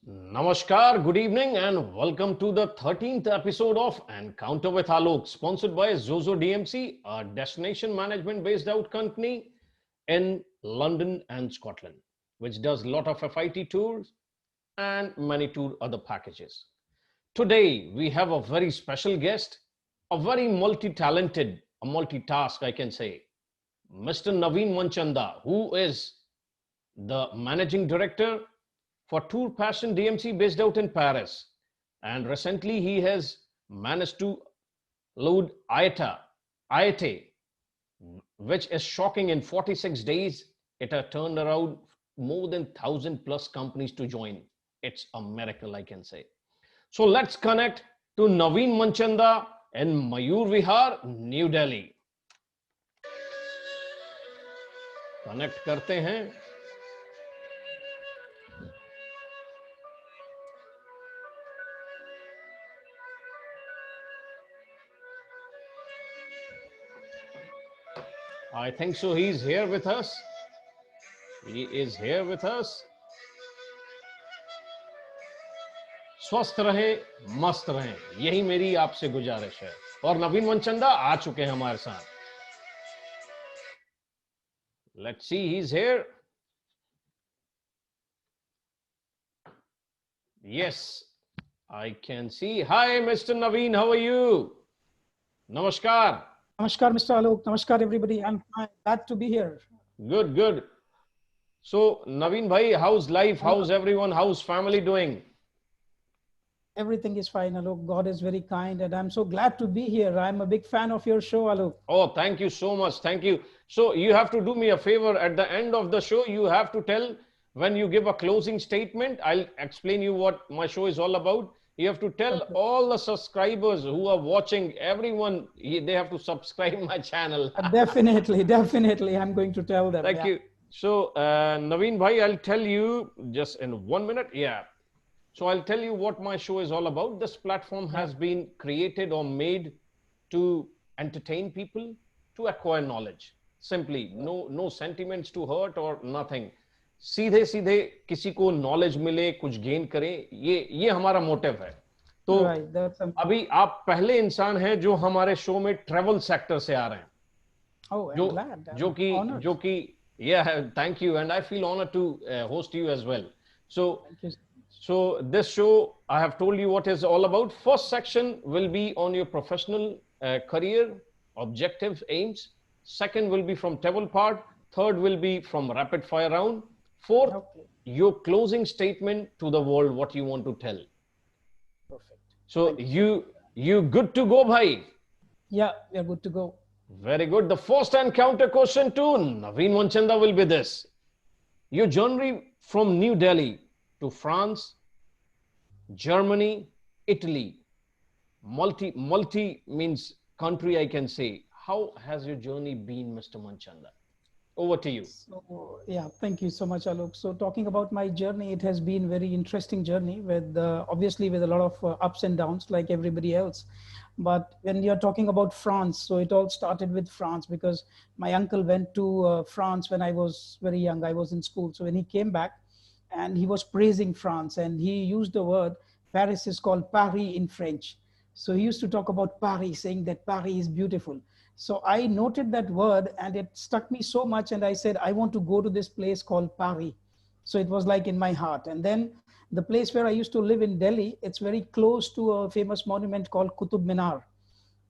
Namaskar, good evening, and welcome to the 13th episode of Encounter with Alok, sponsored by Zozo DMC, a destination management based out company in London and Scotland, which does a lot of FIT tours and many tour other packages. Today, we have a very special guest, a very multi-talented, a multitask, I can say, Mr. Naveen Manchanda, who is the managing director for Tour Passion DMC based out in Paris. And recently he has managed to load IATA, which is shocking. In 46 days, it has turned around more than 1,000 plus companies to join. It's a miracle, I can say. So let's connect to Naveen Manchanda in Mayur Vihar, New Delhi. Connect करते हैं. I think so. He's here with us. He is here with us. स्वस्थ रहे, मस्त रहे, यही मेरी आपसे गुजारिश है. और नवीन मनचंदा आ चुके हैं हमारे साथ. Let's see, he's here. Yes, I can see. Hi, Mr. Naveen. How are you? Namaskar. Namaskar, Mr. Alok. Namaskar, everybody. I'm glad to be here. Good, good. So, Naveen bhai, how's life? How's everyone? How's family doing? Everything is fine, Alok. God is very kind, and I'm so glad to be here. I'm a big fan of your show, Alok. Oh, thank you so much. Thank you. So, you have to do me a favor. At the end of the show, you have to tell, when you give a closing statement, I'll explain you what my show is all about. You have to tell all the subscribers who are watching, everyone, they have to subscribe my channel. Definitely, definitely. I'm going to tell them. Thank you. So, Naveen bhai, I'll tell you just in 1 minute. Yeah. So I'll tell you what my show is all about. This platform has been created or made to entertain people, to acquire knowledge. Simply, no sentiments to hurt or nothing. सीधे सीधे किसी को knowledge मिले, कुछ gain करें, ये हमारा motive है. तो अभी आप पहले इंसान हैं जो हमारे शो में ट्रैवल सेक्टर से आ रहे हैं. जो कि yeah, thank you, and I feel honored to host you as well. So this show, I have told you what is all about. First section will be on your professional career, objectives, aims. Second will be from travel part. Third will be from rapid fire round. Fourth, your closing statement to the world, what you want to tell. Perfect. So you good to go, bhai? Yeah, we are good to go. Very good. The first encounter question to Naveen Manchanda will be this. Your journey from New Delhi to France, Germany, Italy, multi means country, I can say. How has your journey been, Mr. Manchanda? Over to you. So, yeah, thank you so much, Alok. So talking about my journey, it has been very interesting journey with obviously with a lot of ups and downs like everybody else. But when you're talking about France, so it all started with France because my uncle went to France when I was very young. I was in school. So when he came back, and he was praising France, and he used the word, Paris is called Paris in French. So he used to talk about Paris, saying that Paris is beautiful. So I noted that word and it stuck me so much. And I said, I want to go to this place called Paris. So it was like in my heart. And then the place where I used to live in Delhi, it's very close to a famous monument called Qutub Minar.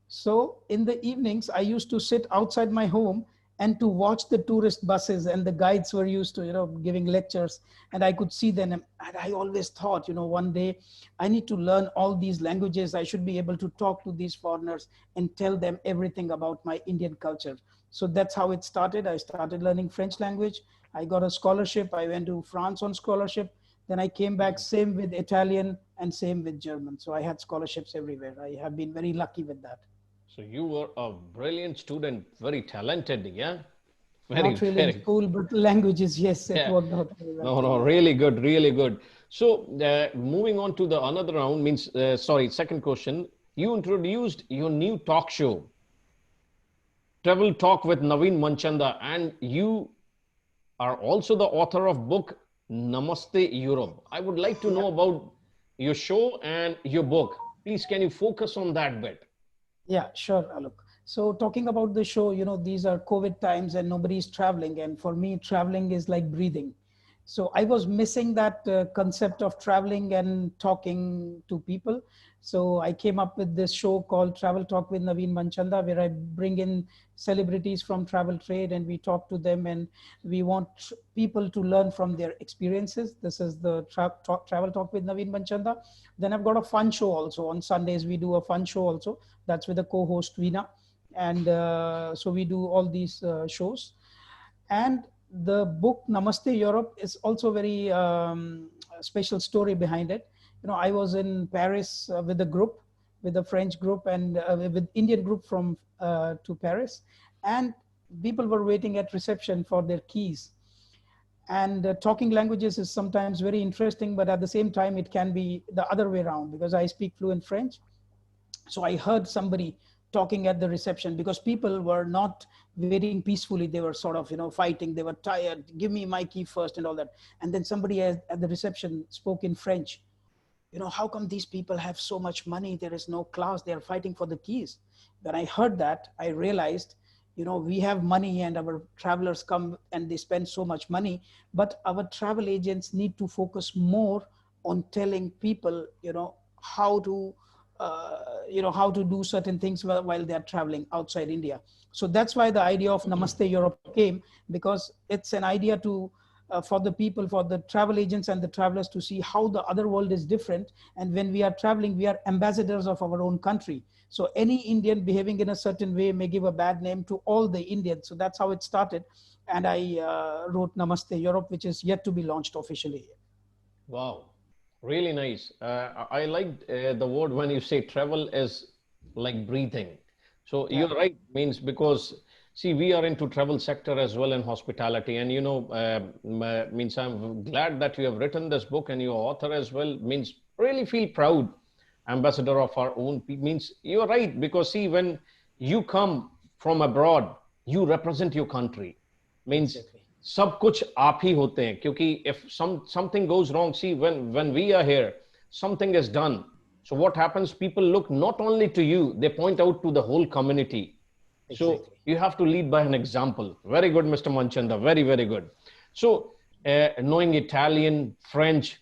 So in the evenings, I used to sit outside my home and to watch the tourist buses, and the guides were used to, giving lectures, and I could see them. And I always thought, one day I need to learn all these languages. I should be able to talk to these foreigners and tell them everything about my Indian culture. So that's how it started. I started learning French language. I got a scholarship. I went to France on scholarship. Then I came back, same with Italian and same with German. So I had scholarships everywhere. I have been very lucky with that. So you were a brilliant student, very talented, yeah? Not really in school, but languages, yes, it worked out very well. No, really good, really good. So moving on to the another round means, second question. You introduced your new talk show, Travel Talk with Naveen Manchanda, and you are also the author of book Namaste Europe. I would like to Yeah. know about your show and your book. Please, can you focus on that bit? Yeah, sure, Alok. So talking about the show, these are COVID times and nobody's traveling. And for me, traveling is like breathing. So I was missing that concept of traveling and talking to people. So I came up with this show called Travel Talk with Naveen Manchanda, where I bring in celebrities from travel trade and we talk to them, and we want people to learn from their experiences. This is the Travel Talk with Naveen Manchanda. Then I've got a fun show also. On Sundays, we do a fun show also. That's with the co-host Veena. And so we do all these shows. And the book Namaste Europe is also very special story behind it. I was in Paris with a group, with a French group and with Indian group from to Paris, and people were waiting at reception for their keys. And talking languages is sometimes very interesting, but at the same time it can be the other way around, because I speak fluent French. So I heard somebody talking at the reception, because people were not waiting peacefully. They were sort of fighting. They were tired. Give me my key first and all that. And then somebody at the reception spoke in French. How come these people have so much money? There is no class. They are fighting for the keys. When I heard that, I realized, we have money and our travelers come and they spend so much money, but our travel agents need to focus more on telling people, how to, how to do certain things while they are traveling outside India. So that's why the idea of Namaste Europe came, because it's an idea to for the people, for the travel agents and the travelers to see how the other world is different. And when we are traveling, we are ambassadors of our own country. So any Indian behaving in a certain way may give a bad name to all the Indians. So that's how it started. And I wrote Namaste Europe, which is yet to be launched officially. Wow, really nice. I liked the word when you say travel is like breathing. So Yeah. you're right, means because see, we are into travel sector as well in hospitality, and means I'm glad that you have written this book and your author as well. Means really feel proud, ambassador of our own. Means you're right, because see, when you come from abroad, you represent your country. Means Exactly. सब कुछ आप ही होते हैं, क्योंकि if something goes wrong, see, when we are here, something is done. So what happens, people look not only to you, they point out to the whole community. So Exactly. you have to lead by an example. Very good, Mr. Manchanda, very very good. So knowing Italian, French,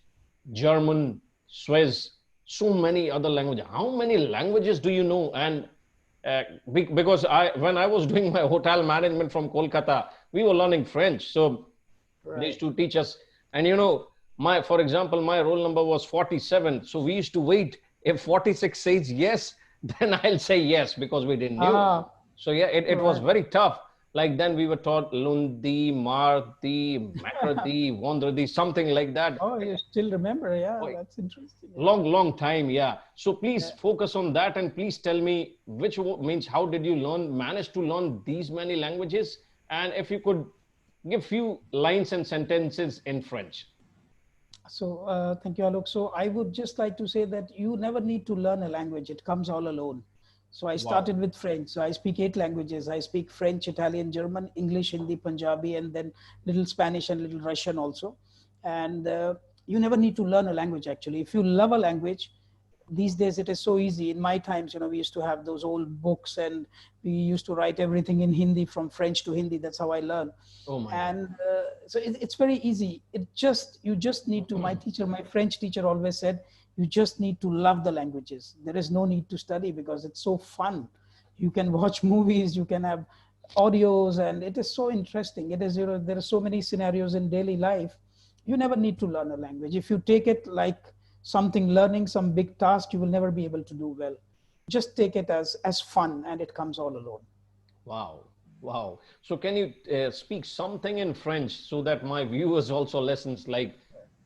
German, Swiss, so many other languages, how many languages do you know? And because when I was doing my hotel management from Kolkata, we were learning French. So they used Right. to teach us. And for example, my roll number was 47. So we used to wait. If 46 says yes, then I'll say yes, because we didn't knew. Ah, So yeah, it was right. very tough. Like then we were taught Lundi, Mardi, Makradi, Wandradi, something like that. Oh, you still remember? Yeah, Oh, that's interesting. Yeah. long time, yeah. So please Yeah. focus on that, and please tell me means how did you manage to learn these many languages? And if you could give few lines and sentences in French. So thank you, Alok. So I would just like to say that you never need to learn a language. It comes all alone. So I Wow. started with French. So I speak 8 languages. I speak French, Italian, German, English, Hindi, Punjabi, and then little Spanish and little Russian also. And you never need to learn a language, actually. If you love a language, these days it is so easy. In my times, we used to have those old books and we used to write everything in Hindi, from French to Hindi. That's how I learned. Oh my God. And so it's very easy. You just need to, my French teacher always said, you just need to love the languages. There is no need to study, because it's so fun. You can watch movies, you can have audios, and it is so interesting. It is, there are so many scenarios in daily life. You never need to learn a language. If you take it like something, learning some big task, you will never be able to do well. Just take it as fun, and it comes all alone. Wow. Wow. So can you speak something in French so that my viewers also listens, like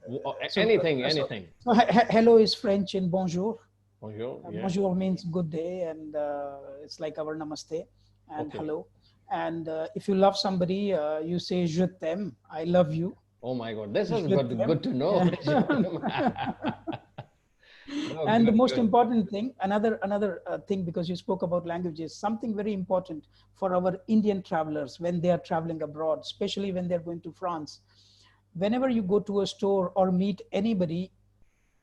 So, anything, so, anything. so hello is French in bonjour. Bonjour. Yeah. Bonjour means good day, and it's like our namaste and Okay. hello. And if you love somebody, you say je t'aime, I love you. Oh my God. This is Je good. t'aime. Good to know. Yeah. No, And the good, most good. important thing, another thing, because you spoke about languages, something very important for our Indian travelers when they are traveling abroad, especially when they're going to France. whenever you go to a store or meet anybody,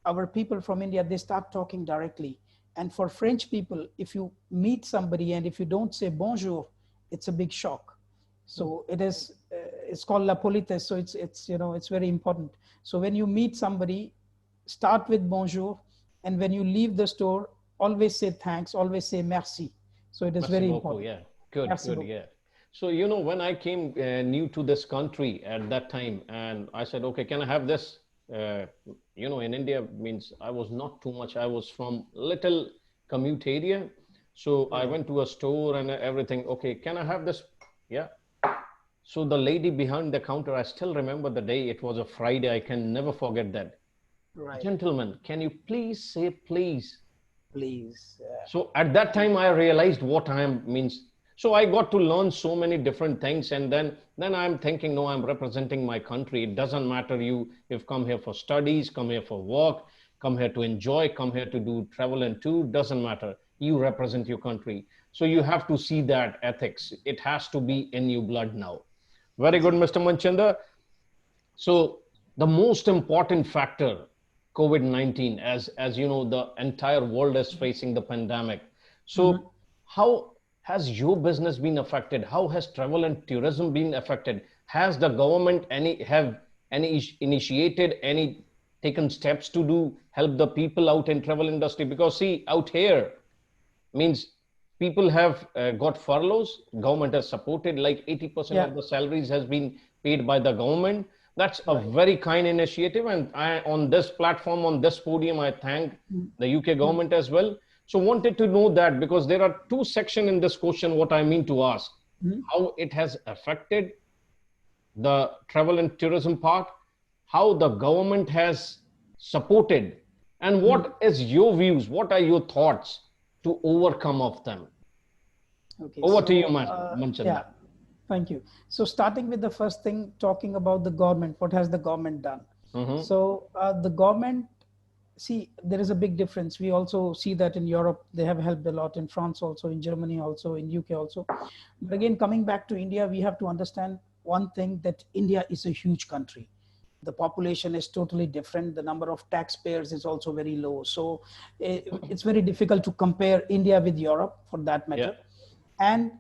our people from India, they start talking directly. And for French people, if you meet somebody and if you don't say bonjour, it's a big shock. So it is, it's called la politesse. So it's, you know, it's very important. So when you meet somebody, start with bonjour. And when you leave the store, always say thanks, always say merci. So it is Merci very beaucoup. important. Yeah, good, Merci good. beaucoup. Yeah. So, you know, when I came new to this country at that time, and I said, okay, can I have this? You know, in India means I was not too much. I was from little commute area. So I went to a store and everything. Okay, can I have this? Yeah. So the lady behind the counter, I still remember the day. It was a Friday. I can never forget that. Right. Gentlemen, can you please say please? Please. So at that time, I realized what I am means. So I got to learn so many different things, and then I'm thinking, no, I'm representing my country. It doesn't matter you've come here for studies, come here for work, come here to enjoy, come here to do travel and tour. Doesn't matter. You represent your country, so you have to see that ethics. It has to be in your blood now. Very good, Mr. Manchanda. So the most important factor, COVID-19, as you know, the entire world is facing the pandemic. So how has your business been affected? How has travel and tourism been affected? Has the government initiated any taken steps to do help the people out in travel industry? Because see, out here means people have got furloughs, government has supported like 80% Yeah. of the salaries has been paid by the government. That's a Right. very kind initiative, and I on this platform, on this podium, I thank the UK government as well. So wanted to know that, because there are two sections in this question what I mean to ask: how it has affected the travel and tourism part, how the government has supported, and what is your views, what are your thoughts to overcome of them. Okay. Over to you, So, Manchanda. yeah. Thank you. So starting with the first thing, talking about the government, what has the government done? Mm-hmm. So the government, see, there is a big difference. We also see that in Europe, they have helped a lot, in France also, in Germany also, in UK also. But again, coming back to India, we have to understand one thing, that India is a huge country. The population is totally different. The number of taxpayers is also very low. So it's very difficult to compare India with Europe for that Yeah. matter. And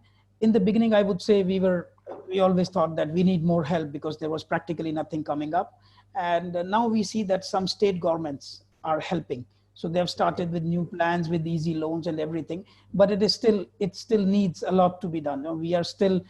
in the beginning, I would say we always thought that we need more help because there was practically nothing coming up. And now we see that some state governments are helping. So they have started with new plans, with easy loans and everything, but it still needs a lot to be done. We are still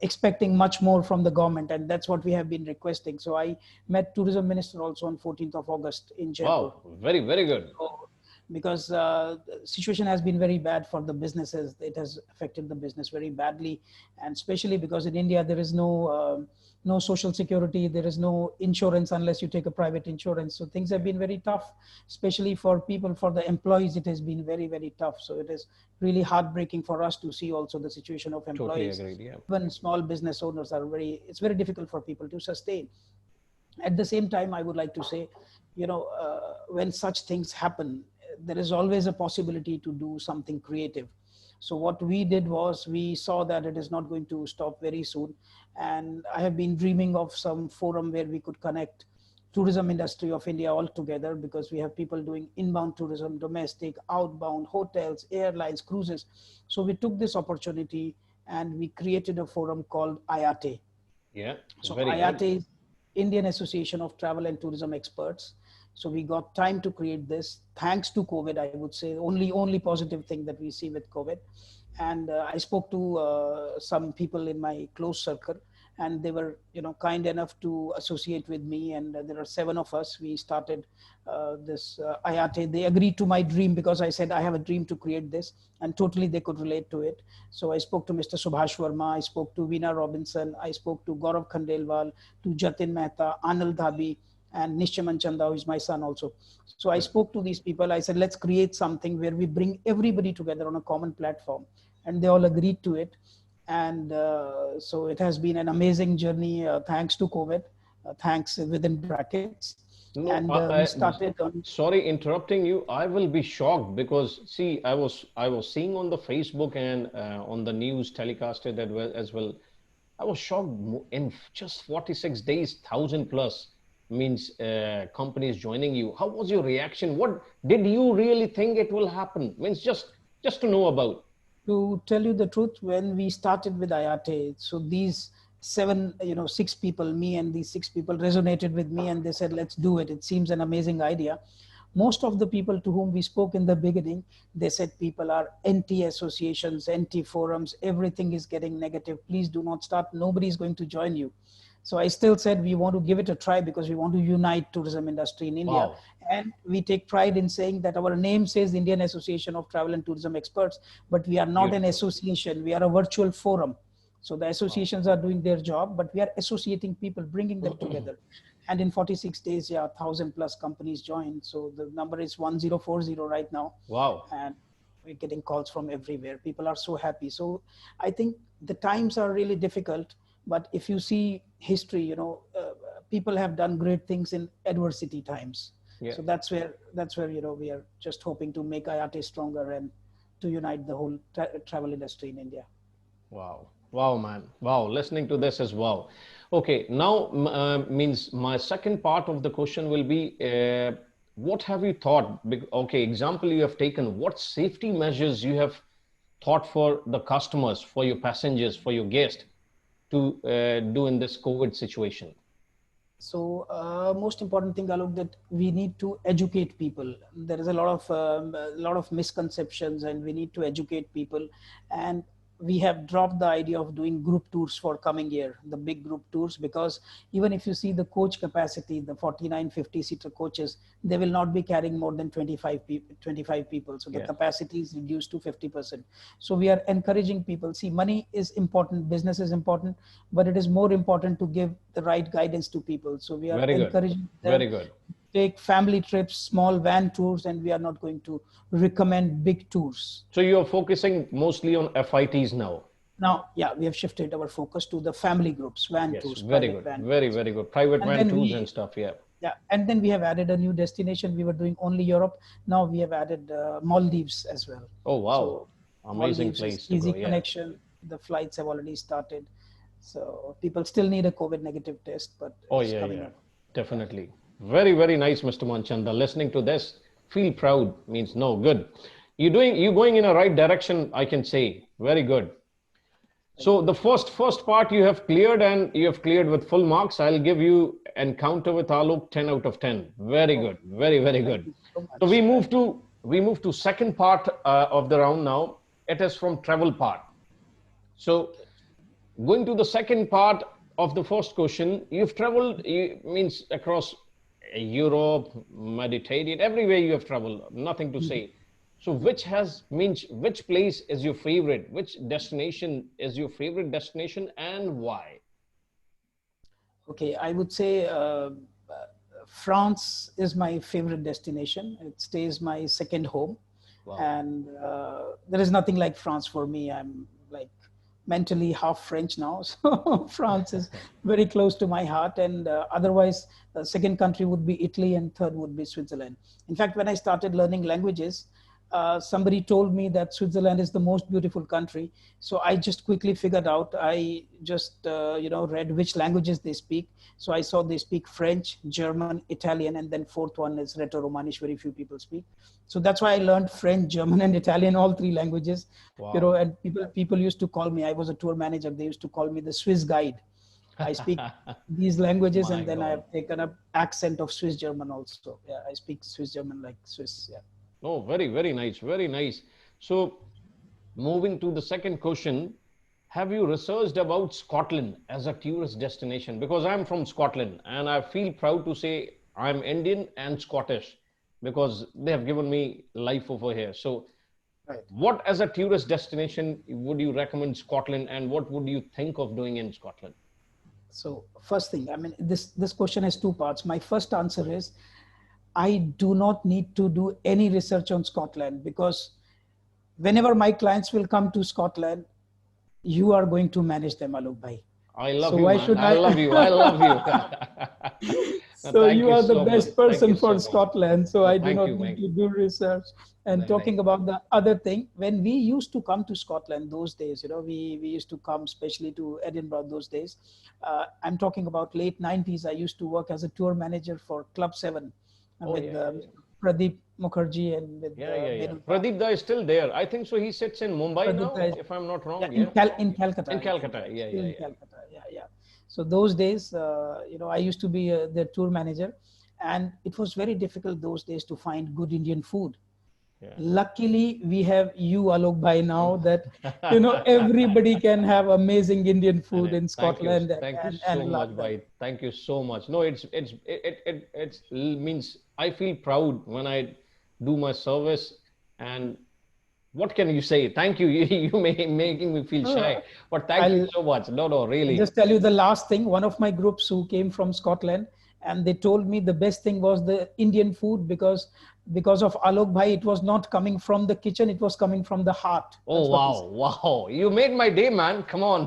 expecting much more from the government, and that's what we have been requesting. So I met tourism minister also on 14th of August in Jaipur. Wow, very, very good. So, because the situation has been very bad for the businesses. It has affected the business very badly, and especially because in India there is no social security, there is no insurance unless you take a private insurance. So things have been very tough, especially for people, for the employees. It has been very, very tough. So it is really heartbreaking for us to see also the situation of Totally employees. agreed. Yeah. Even small business owners are it's very difficult for people to sustain. At the same time, I would like to say, when such things happen, there is always a possibility to do something creative. So what we did was, we saw that it is not going to stop very soon, and I have been dreaming of some forum where we could connect tourism industry of India all together, because we have people doing inbound tourism, domestic, outbound, hotels, airlines, cruises. So we took this opportunity and we created a forum called IATE. Yeah. So Very good. IATE is Indian Association of Travel and Tourism Experts. So we got time to create this, thanks to COVID, I would say. Only positive thing that we see with COVID. And I spoke to some people in my close circle, and they were kind enough to associate with me. And there are 7 of us. We started this IATE. They agreed to my dream, because I said I have a dream to create this, and totally they could relate to it. So I spoke to Mr. Subhash Verma, I spoke to Veena Robinson, I spoke to Gaurav Khandelwal, to Jatin Mehta, Anil Dhabi, and Nishya Manchanda, who is my son also. So I spoke to these people. I said, let's create something where we bring everybody together on a common platform. And they all agreed to it. And so it has been an amazing journey, thanks to COVID, thanks within brackets. No, And we started on. sorry interrupting you. I will be shocked because see, I was seeing on the Facebook and on the news telecasted as well. I was shocked. In just 46 days, 1,000 plus means companies joining you. How was your reaction? What did you really think it will happen? Means just to know about. To tell you the truth, when we started with IATE, so these six people, me and these six people resonated with me and they said, let's do it. It seems an amazing idea. Most of the people to whom we spoke in the beginning, they said people are anti-associations, anti-forums, everything is getting negative. Please do not start. Nobody is going to join you. So I still said we want to give it a try because we want to unite tourism industry in India. Wow. And we take pride in saying that our name says Indian Association of Travel and Tourism Experts, but we are not an Beautiful. association. We are a virtual forum. So the Wow. associations are doing their job, but we are associating people, bringing them together. And in 46 days, 1,000 plus companies joined. So the number is 1040 right now. Wow. And we're getting calls from everywhere. People are so happy. So I think the times are really difficult, but if you see history, people have done great things in adversity times. Yeah. So that's where we are just hoping to make IATA stronger and to unite the whole travel industry in India. Wow. Wow, man. Wow. Listening to this as well. Okay. Now, means my second part of the question will be, what have you thought? Okay. Example you have taken. What safety measures you have thought for the customers, for your passengers, for your guests to do in this COVID situation? So most important thing, Alok, that we need to educate people. There is a lot of misconceptions, and we need to educate people. And we have dropped the idea of doing group tours for coming year, the big group tours, because even if you see the coach capacity, the 49, 50 seater coaches, they will not be carrying more than 25 people. So the capacity is reduced to 50%. So we are encouraging people. See, money is important, business is important, but it is more important to give the right guidance to people. So we are encouraging them. Very good. Take family trips, small van tours, and we are not going to recommend big tours. So you are focusing mostly on FITs now. Now, we have shifted our focus to the family groups, van tours. Very good. Very good. Private van tours and stuff. Yeah. And then we have added a new destination. We were doing only Europe. Now we have added Maldives as well. Oh, wow. So amazing Maldives place. Easy connection. The flights have already started. So people still need a COVID negative test, but it's coming up. Definitely. Very, very nice, Mr. Manchanda. Listening to this, feel proud means no good. You're going in a right direction, I can say. Very good. So the first part you have cleared, and you have cleared with full marks. I'll give you Encounter with Alok 10 out of 10. Very good. Very, very good. So we move to second part of the round now. It is from travel part. So going to the second part of the first question, you've traveled means across Europe, Mediterranean, everywhere you have traveled, nothing to say. So which place is your favorite? Which destination is your favorite destination, and why? Okay, I would say France is my favorite destination. It stays my second home. Wow. And there is nothing like France for me. I'm like mentally half French now. So France is very close to my heart. And otherwise, the second country would be Italy and third would be Switzerland. In fact, when I started learning languages, somebody told me that Switzerland is the most beautiful country. So I just quickly figured out, I just, read which languages they speak. So I saw they speak French, German, Italian, and then fourth one is Rheto-Romanish, very few people speak. So that's why I learned French, German, and Italian, all three languages. Wow. And people used to call me, I was a tour manager, they used to call me the Swiss guide. I speak these languages, and then I have taken up accent of Swiss German also. Yeah, I speak Swiss German like Swiss, yeah. Oh, very, very nice. Very nice. So moving to the second question, have you researched about Scotland as a tourist destination? Because I'm from Scotland and I feel proud to say I'm Indian and Scottish because they have given me life over here. So what as a tourist destination would you recommend Scotland, and what would you think of doing in Scotland? So first thing, I mean, this question has two parts. My first answer is, I do not need to do any research on Scotland, because whenever my clients will come to Scotland, you are going to manage them, Alok bhai. I love you, man. I love you. I love you. So Thank you you are the so much. best Thank you person so for much. Scotland. So No, I do thank not you, need Mike. to do research. And Nahin, nahin. talking about the other thing, when we used to come to Scotland those days, we used to come especially to Edinburgh those days. I'm talking about late 90s. I used to work as a tour manager for Club 7 Oh, with yeah, yeah, yeah. Pradeep Mukherjee and with Yeah, yeah, yeah. Menu Da. Pradeep Da is still there. I think so. He sits in Mumbai Pradeep now, Da if I'm not yeah, wrong. Yeah. In Calcutta, In I think, Calcutta. right? Yeah, Still yeah, in yeah. Calcutta. Yeah, yeah. So those days, I used to be the tour manager, and it was very difficult those days to find good Indian food. Yeah. Luckily, we have you, Alok, by now Oh. that everybody can have amazing Indian food in Scotland Thank you and so much, London. bhai. Thank you so much. No, it's means I feel proud when I do my service, and what can you say? Thank you. Making me feel Uh, shy, but thank you I'll so much. No, no, I'll really. just tell you the last thing. One of my groups who came from Scotland, and they told me the best thing was the Indian food because of Alok Bhai, it was not coming from the kitchen, it was coming from the heart. Oh That's what he said. wow, wow! You made my day, man. Come on.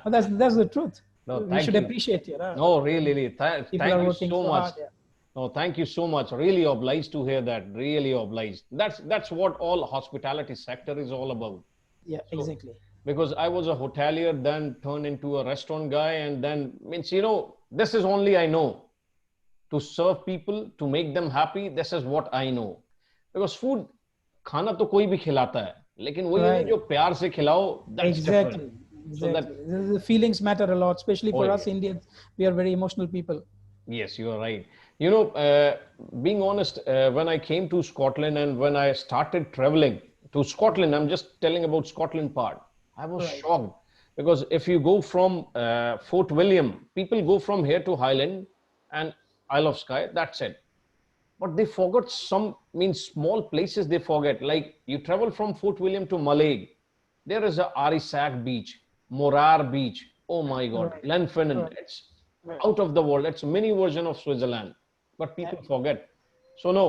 But that's the truth. No, We thank should you. appreciate, No, really, really. people Thank are you working so so much. hard. Yeah, No, thank you so much. Really obliged to hear that. Really obliged. That's what all hospitality sector is all about. yeah, So, exactly. because I was a hotelier, then turned into a restaurant guy, and then means this is only I know to serve people, to make them happy. This is what I know. Because food, खाना तो कोई भी खिलाता है, लेकिन वही है ना Right. जो प्यार से खिलाओ, that's different. Exactly. So that, Exactly. The feelings matter a lot, especially oh for yeah. us Indians. We are very emotional people. Yes, you are right. Being honest, when I came to Scotland and when I started traveling to Scotland, I'm just telling about Scotland part. I was Right. shocked because if you go from Fort William, people go from here to Highland and Isle of Skye. That's it. But they forgot some means small places they forget. Like you travel from Fort William to Mallaig, there is a Arisac beach, Morar beach. Oh my God, Right. Glenfinnan. Right. It's Right. out of the world. It's a mini version of Switzerland, but Yeah. people forget. So no,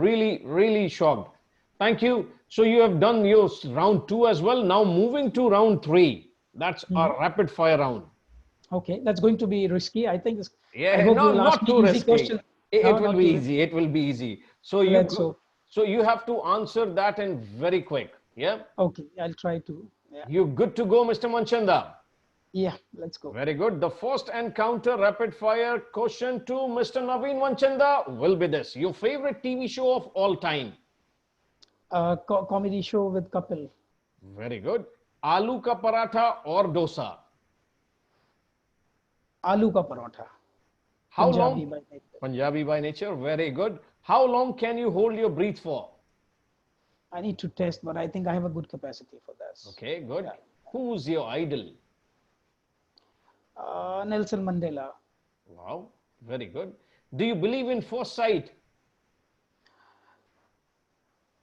really, really shocked. Thank you. So you have done your round two as well. Now moving to round three. That's a Mhm. rapid fire round. Okay, that's going to be risky. I Yeah, hope no, you'll ask not me too easy risky. questions. It No, will not be too risky. easy. It will be easy. Let's hope. So you have to answer that in very quick. Yeah. Okay, I'll try to. Yeah, You good to go, Mr. Manchanda? yeah. Let's go. Very good. The first encounter rapid fire question to Mr. Naveen Manchanda will be this. Your favorite TV show of all time? Comedy show with Kapil. Very good. Aloo ka paratha or dosa? Aloo ka parotha. How Punjabi long? by nature. Punjabi by nature. Very good. How long can you hold your breath for? I need to test, but I think I have a good capacity for this. Okay, good. Yeah. Who's your idol? Nelson Mandela. Wow, very good. Do you believe in first sight?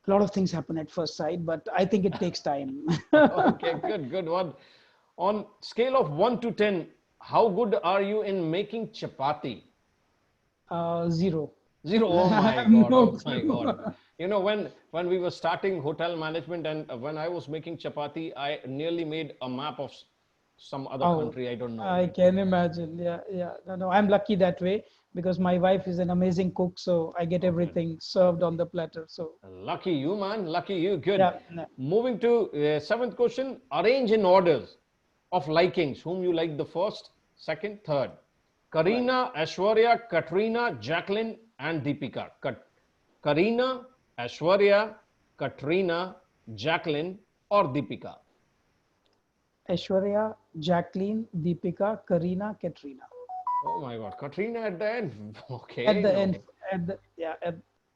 A lot of things happen at first sight, but I think it takes time. Okay, good, good one. On scale of 1 to 10, how good are you in making chapati? Zero. Zero. Oh I my have God. no Oh my clue. God. When we were starting hotel management and when I was making chapati, I nearly made a map of some other Oh, country. I don't know. I can imagine. Yeah, yeah. No, no, I'm lucky that way because my wife is an amazing cook, so I get Oh, good. everything served on the platter. So, Lucky you, man. Lucky you. Good. yeah, no. Moving to seventh question. Arrange in orders of likings. Whom you like the first, second, third. Right. Karina, Ashwarya, Katrina, Jacqueline, and Deepika. Karina, Ashwarya, Katrina, Jacqueline, or Deepika. Aishwarya, Jacqueline, Deepika, Karina, Katrina. Oh my God, Katrina at the end. At Okay, the no. end, at the yeah,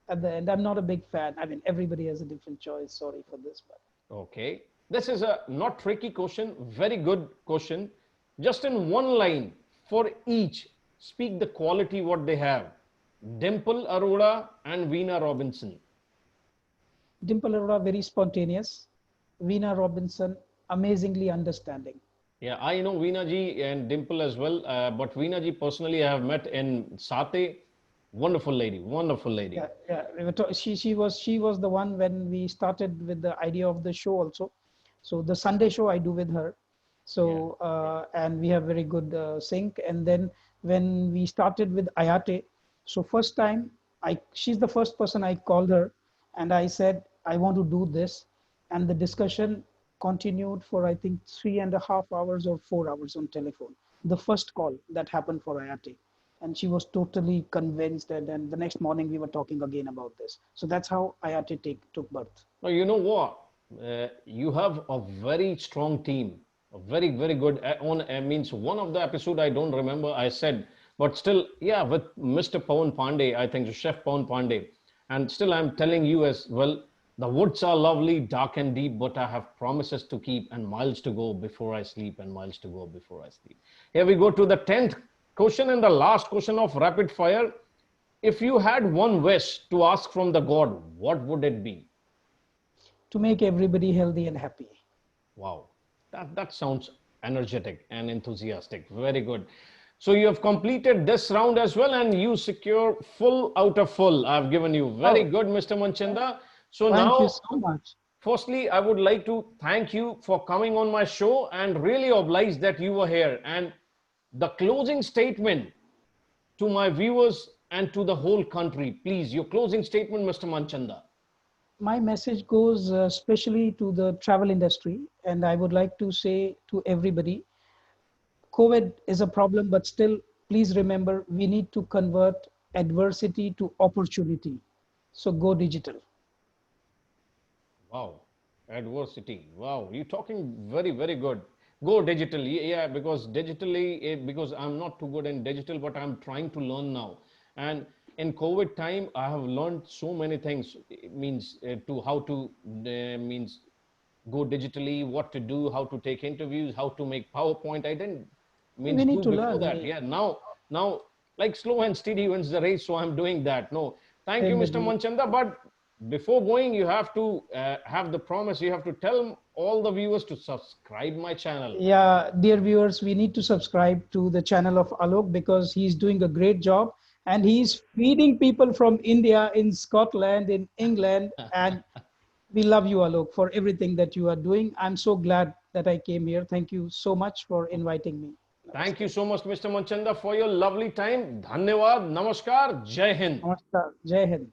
at the end, I'm not a big fan. I mean, everybody has a different choice. Sorry for this, but Okay. This is a not tricky question, very good question. Just in one line for each, speak the quality what they have. Dimple Arora and Veena Robinson. Dimple Arora very spontaneous. Veena Robinson amazingly understanding. Yeah, I know Veena ji and Dimple as well, but Veena ji personally I have met in Sathe. Wonderful lady, wonderful lady. Yeah, yeah. She was the one when we started with the idea of the show also. So the Sunday show I do with her. Yeah. So and we have very good sync. And then when we started with Ayate. So first time, she's the first person I called her, and I said, I want to do this. And the discussion continued for, I think, 3.5 hours or 4 hours on telephone. The first call that happened for Ayate. And she was totally convinced. And then the next morning, we were talking again about this. So that's how Ayate took birth. Now, you know what? You have a very strong team, a very, very good. Means one of the episode I don't remember. I said, but still, yeah, with Mr. Pawan Pandey, I think Chef Pawan Pandey, and still I'm telling you as well. The woods are lovely, dark and deep, but I have promises to keep and miles to go before I sleep and miles to go before I sleep. Here we go to the 10th question and the last question of rapid fire. If you had one wish to ask from the God, what would it be? To make everybody healthy and happy. Wow, that sounds energetic and enthusiastic. Very good. So you have completed this round as well, and you secure full out of full. I've given you very good, Mr. Manchanda. So Thank you now, so much. firstly, I would like to thank you for coming on my show and really obliged that you were here. And the closing statement to my viewers and to the whole country, please, your closing statement, Mr. Manchanda. My message goes especially to the travel industry, and I would like to say to everybody, COVID is a problem, but still, please remember, we need to convert adversity to opportunity. So go digital. Wow, adversity. Wow, you're talking very, very good. Go digital. Yeah, because digitally, because I'm not too good in digital, but I'm trying to learn now. And in COVID time, I have learned so many things. It means to how to means go digitally, what to do, how to take interviews, how to make PowerPoint. I didn't We means need do to before learn. that. Yeah, now like slow and steady wins the race, so I'm doing that. No, thank you, Same with Mr. me. Manchanda. But before going, you have to have the promise. You have to tell all the viewers to subscribe my channel. Yeah, dear viewers, we need to subscribe to the channel of Alok because he's doing a great job and he's feeding people from India, in Scotland, in England. And we love you, Alok, for everything that you are doing. I'm so glad that I came here. Thank you so much for inviting me. Thank you Namaste. so much, Mr. Manchanda, for your lovely time. Dhanyawad, namaskar, Jai Hind. Namaskar. Jai Hind.